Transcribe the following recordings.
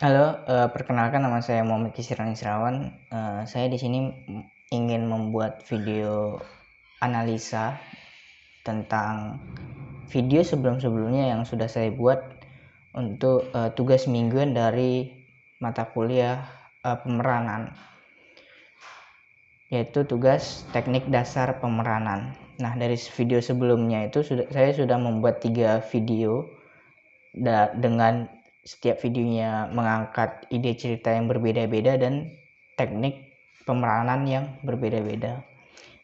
Halo, perkenalkan nama saya Muhammad Kisran Israwan. Saya di sini ingin membuat video analisa tentang video sebelum-sebelumnya yang sudah saya buat untuk tugas mingguan dari mata kuliah pemeranan, yaitu tugas teknik dasar pemeranan. Nah, dari video sebelumnya itu saya sudah membuat 3 video dengan setiap videonya mengangkat ide cerita yang berbeda-beda dan teknik pemeranan yang berbeda-beda.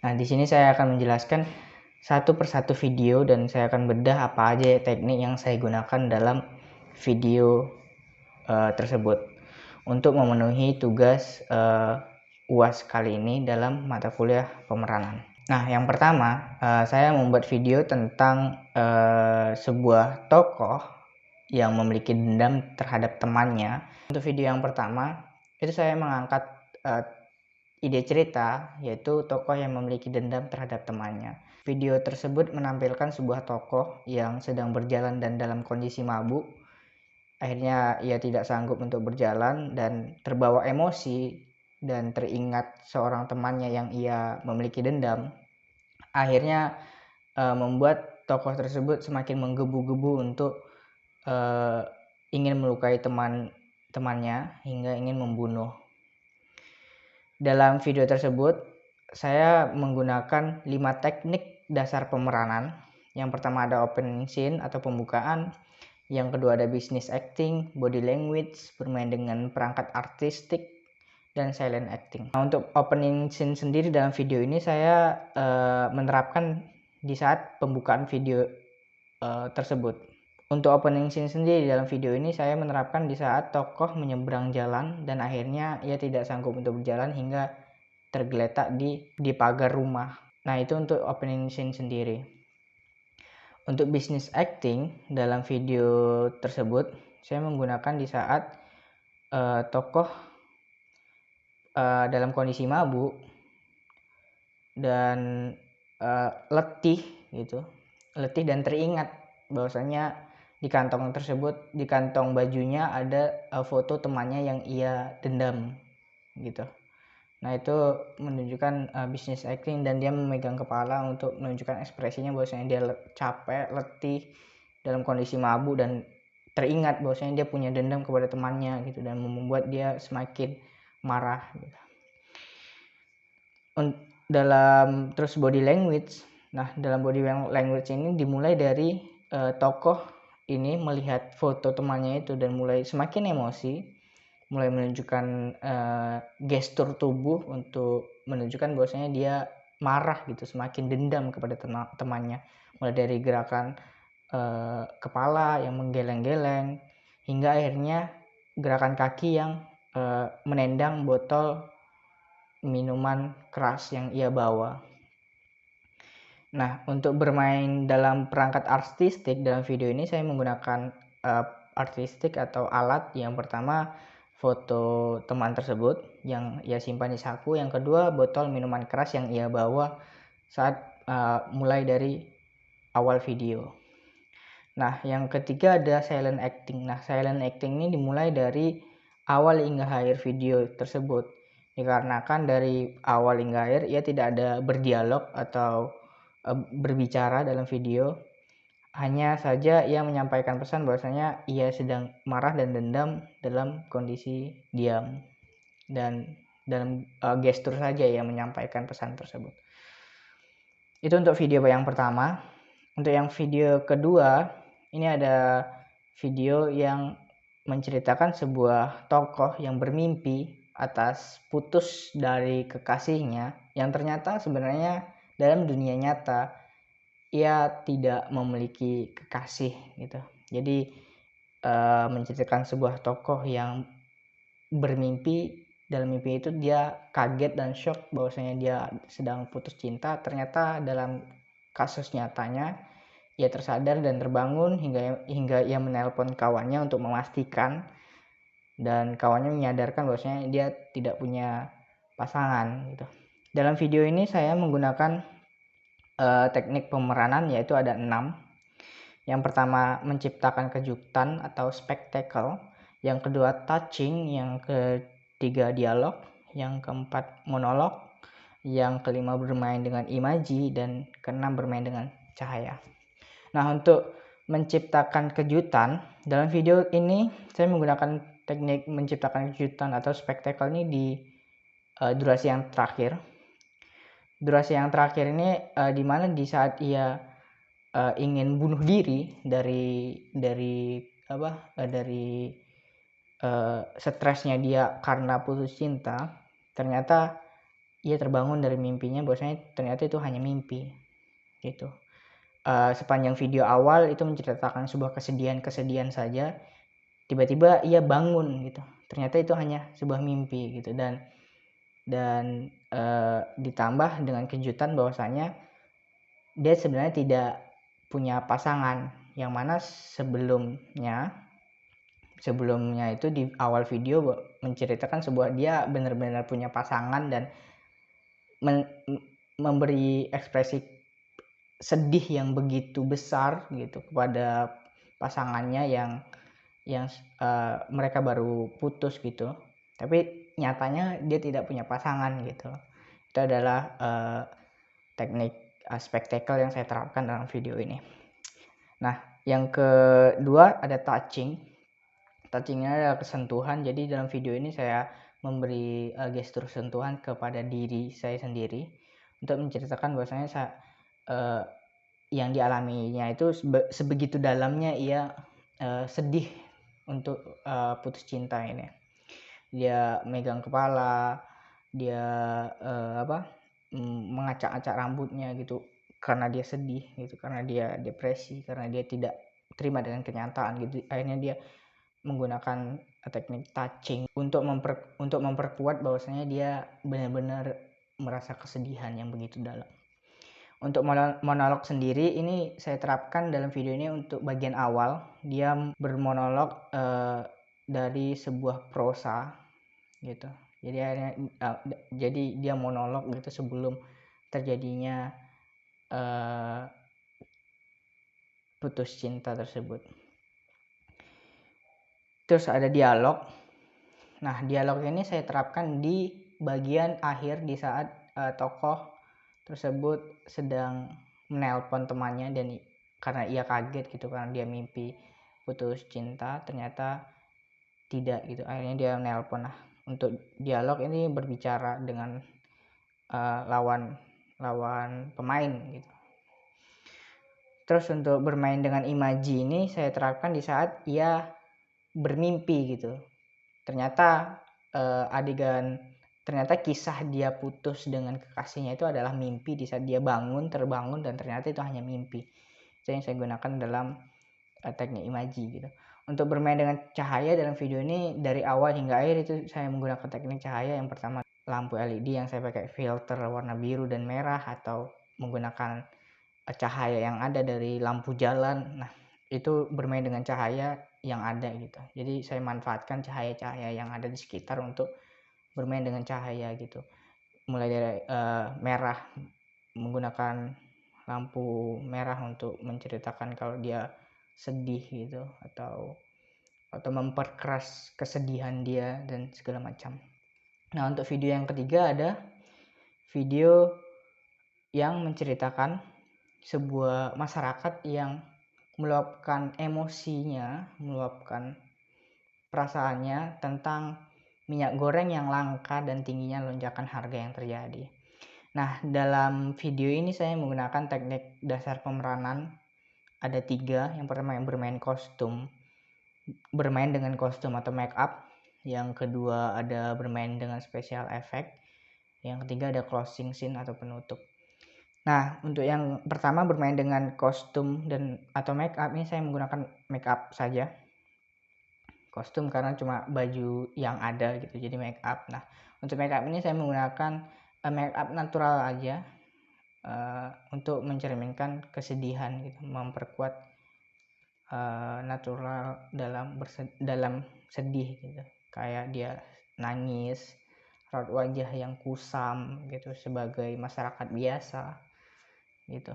Nah, di sini saya akan menjelaskan satu persatu video dan saya akan bedah apa aja teknik yang saya gunakan dalam video tersebut untuk memenuhi tugas UAS kali ini dalam mata kuliah pemeranan. Nah, yang pertama, saya membuat video tentang sebuah tokoh yang memiliki dendam terhadap temannya. Untuk video yang pertama, itu saya mengangkat ide cerita, yaitu tokoh yang memiliki dendam terhadap temannya. Video tersebut menampilkan sebuah tokoh yang sedang berjalan dan dalam kondisi mabuk. Akhirnya ia tidak sanggup untuk berjalan dan terbawa emosi dan teringat seorang temannya yang ia memiliki dendam. Akhirnya membuat tokoh tersebut semakin menggebu-gebu untuk ingin melukai temannya hingga ingin membunuh. Dalam video tersebut saya menggunakan 5 teknik dasar pemeranan. Yang pertama ada opening scene atau pembukaan, yang kedua ada business acting, body language, bermain dengan perangkat artistik, dan silent acting. Nah, untuk opening scene sendiri dalam video ini saya menerapkan di saat pembukaan video tersebut. Untuk opening scene sendiri dalam video ini saya menerapkan di saat tokoh menyeberang jalan dan akhirnya ia tidak sanggup untuk berjalan hingga tergeletak di pagar rumah. Nah, itu untuk opening scene sendiri. Untuk business acting dalam video tersebut saya menggunakan di saat tokoh dalam kondisi mabuk dan letih gitu. Letih dan teringat bahwasanya di kantong tersebut, di kantong bajunya ada foto temannya yang ia dendam gitu. Nah, itu menunjukkan business acting dan dia memegang kepala untuk menunjukkan ekspresinya bahwasanya dia capek, letih, dalam kondisi mabuk dan teringat bahwasanya dia punya dendam kepada temannya gitu dan membuat dia semakin marah gitu. Dalam terus body language. Nah, dalam body language ini dimulai dari tokoh ini melihat foto temannya itu dan mulai semakin emosi, mulai menunjukkan gestur tubuh untuk menunjukkan bahwasanya dia marah gitu, semakin dendam kepada temannya, mulai dari gerakan kepala yang menggeleng-geleng hingga akhirnya gerakan kaki yang menendang botol minuman keras yang ia bawa. Nah, untuk bermain dalam perangkat artistik dalam video ini saya menggunakan artistik atau alat. Yang pertama foto teman tersebut yang ia simpan di saku, yang kedua botol minuman keras yang ia bawa saat mulai dari awal video. Nah, yang ketiga ada silent acting. Nah, silent acting ini dimulai dari awal hingga akhir video tersebut. Dikarenakan dari awal hingga akhir ia tidak ada berdialog atau berbicara dalam video. Hanya saja ia menyampaikan pesan bahwasanya ia sedang marah dan dendam dalam kondisi diam. Dan dalam gestur saja ia menyampaikan pesan tersebut. Itu untuk video yang pertama. Untuk yang video kedua, ini ada video yang menceritakan sebuah tokoh yang bermimpi atas putus dari kekasihnya yang ternyata sebenarnya dalam dunia nyata ia tidak memiliki kekasih gitu. Jadi menceritakan sebuah tokoh yang bermimpi, dalam mimpi itu dia kaget dan shock bahwasanya dia sedang putus cinta. Ternyata dalam kasus nyatanya ia tersadar dan terbangun hingga ia menelpon kawannya untuk memastikan, dan kawannya menyadarkan bahwasanya dia tidak punya pasangan gitu. Dalam video ini saya menggunakan teknik pemeranan, yaitu ada 6. Yang pertama menciptakan kejutan atau spektakel, yang kedua touching, yang ketiga dialog, yang keempat monolog, yang kelima bermain dengan imaji, dan keenam bermain dengan cahaya. Nah, untuk menciptakan kejutan, dalam video ini saya menggunakan teknik menciptakan kejutan atau spektakel ini di durasi yang terakhir. Durasi yang terakhir ini di mana di saat ia ingin bunuh diri dari stresnya dia karena putus cinta, ternyata ia terbangun dari mimpinya bahwasanya ternyata itu hanya mimpi gitu. Sepanjang video awal itu menceritakan sebuah kesedihan saja, tiba-tiba ia bangun gitu, ternyata itu hanya sebuah mimpi gitu. Dan ditambah dengan kejutan bahwasanya dia sebenarnya tidak punya pasangan, yang mana sebelumnya itu di awal video menceritakan sebuah dia benar-benar punya pasangan dan memberi ekspresi sedih yang begitu besar gitu kepada pasangannya yang mereka baru putus gitu, tapi nyatanya dia tidak punya pasangan gitu. Itu adalah teknik spektakel yang saya terapkan dalam video ini. Nah, yang kedua ada touching. Touchingnya adalah kesentuhan. Jadi dalam video ini saya memberi gestur sentuhan kepada diri saya sendiri untuk menceritakan bahwasanya yang dialaminya itu sebegitu dalamnya ia sedih untuk putus cinta ini. Dia megang kepala, dia mengacak-acak rambutnya gitu karena dia sedih gitu, karena dia depresi, karena dia tidak terima dengan kenyataan gitu. Akhirnya dia menggunakan teknik touching untuk memperkuat bahwasanya dia benar-benar merasa kesedihan yang begitu dalam. Untuk monolog sendiri ini saya terapkan dalam video ini untuk bagian awal. Dia bermonolog dari sebuah prosa gitu. Jadi dia monolog gitu sebelum terjadinya putus cinta tersebut. Terus ada dialog. Nah, dialog ini saya terapkan di bagian akhir di saat tokoh tersebut sedang menelpon temannya, dan karena ia kaget gitu, karena dia mimpi putus cinta ternyata tidak gitu, akhirnya dia menelpon. Nah, untuk dialog ini berbicara dengan lawan pemain gitu. Terus untuk bermain dengan imaji ini saya terapkan di saat ia bermimpi gitu. Ternyata ternyata kisah dia putus dengan kekasihnya itu adalah mimpi di saat dia terbangun dan ternyata itu hanya mimpi. Itu yang saya gunakan dalam teknik imaji gitu. Untuk bermain dengan cahaya dalam video ini dari awal hingga akhir itu saya menggunakan teknik cahaya. Yang pertama lampu LED yang saya pakai filter warna biru dan merah, atau menggunakan cahaya yang ada dari lampu jalan. Nah, itu bermain dengan cahaya yang ada gitu. Jadi saya manfaatkan cahaya-cahaya yang ada di sekitar untuk bermain dengan cahaya gitu. Mulai dari merah, menggunakan lampu merah untuk menceritakan kalau dia sedih gitu, atau memperkeras kesedihan dia dan segala macam. Nah, untuk video yang ketiga ada video yang menceritakan sebuah masyarakat yang meluapkan emosinya, meluapkan perasaannya tentang minyak goreng yang langka dan tingginya lonjakan harga yang terjadi. Nah, dalam video ini saya menggunakan teknik dasar pemeranan. Ada 3. Yang pertama yang bermain dengan kostum atau make up. Yang kedua ada bermain dengan special effect. Yang ketiga ada closing scene atau penutup. Nah, untuk yang pertama bermain dengan kostum atau make up ini saya menggunakan make up saja. Kostum karena cuma baju yang ada gitu, jadi make up. Nah, untuk make up ini saya menggunakan make up natural aja untuk mencerminkan kesedihan gitu, memperkuat natural dalam sedih gitu. Kayak dia nangis, raut wajah yang kusam gitu sebagai masyarakat biasa gitu.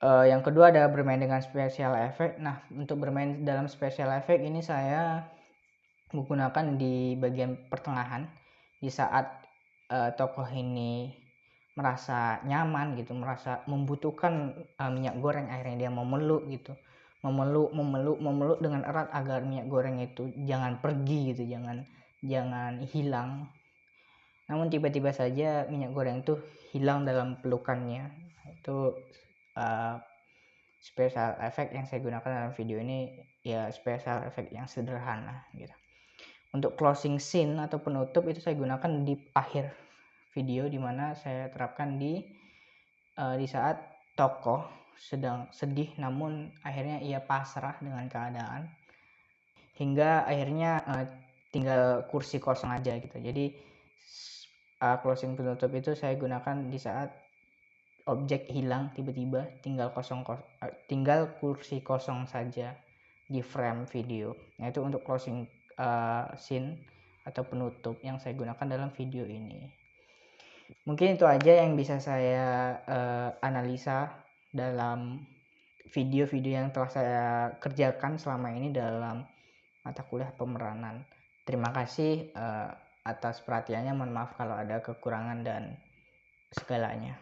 Yang kedua ada bermain dengan special effect. Nah, untuk bermain dalam special effect ini saya menggunakan di bagian pertengahan di saat tokoh ini merasa nyaman gitu, merasa membutuhkan minyak goreng, akhirnya dia memeluk gitu, memeluk dengan erat agar minyak goreng itu jangan pergi gitu, jangan hilang. Namun tiba-tiba saja minyak goreng itu hilang dalam pelukannya. Itu special effect yang saya gunakan dalam video ini, ya special effect yang sederhana gitu. Untuk closing scene atau penutup itu saya gunakan di akhir video, dimana saya terapkan di saat tokoh sedang sedih namun akhirnya ia pasrah dengan keadaan hingga akhirnya tinggal kursi kosong aja gitu. Jadi closing penutup itu saya gunakan di saat objek hilang tiba-tiba, tinggal kursi kosong saja di frame video. Nah, itu untuk closing scene atau penutup yang saya gunakan dalam video ini. Mungkin itu aja yang bisa saya analisa dalam video-video yang telah saya kerjakan selama ini dalam mata kuliah pemeranan. Terima kasih atas perhatiannya. Mohon maaf kalau ada kekurangan dan segalanya.